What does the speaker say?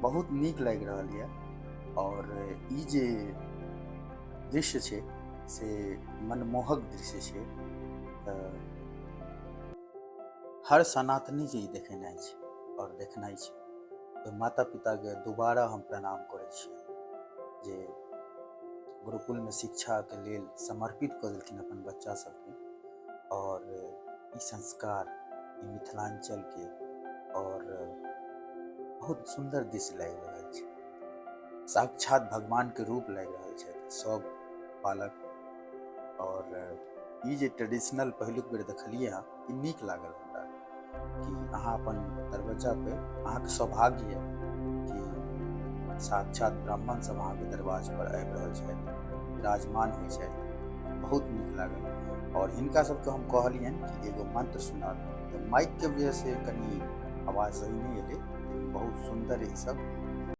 बहुत नीक लागि रहल यऽ और ई जे दृश्य छै से मनमोहक दृश्य छै। तऽ हर सनातनी के ई देखेनाइ छै और देखनाइ छै। तऽ माता पिता के दोबारा हम प्रणाम करै छियै जे गुरुकुल में शिक्षा के लेल समर्पित कऽ देलखिन अपन बच्चा सबके। और ई संस्कार ई मिथिलांचल के और बहुत सुंदर दृश्य लागि रहल छै। साक्षात भगवान के रूप लागि रहल छै सब बालक। और ई जे ट्रेडिशनल पहिलुक बेर देखलियै हँ, ई नीक लागल हमरा कि अहाँ अपन दरवाजा पे अहाँके सौभाग्य यऽ कि साक्षात ब्राह्मण सब अहाँके दरवाजा पर आबि रहल छथि, विराजमान होइ छथि। बहुत नीक लागल। और हिनका सबके हम कहलियनि कि एगो मंत्र सुनाबी, तऽ माइक के वजह से कनी आवाज सही नहीं एलै, लेकिन बहुत सुंदर ई सब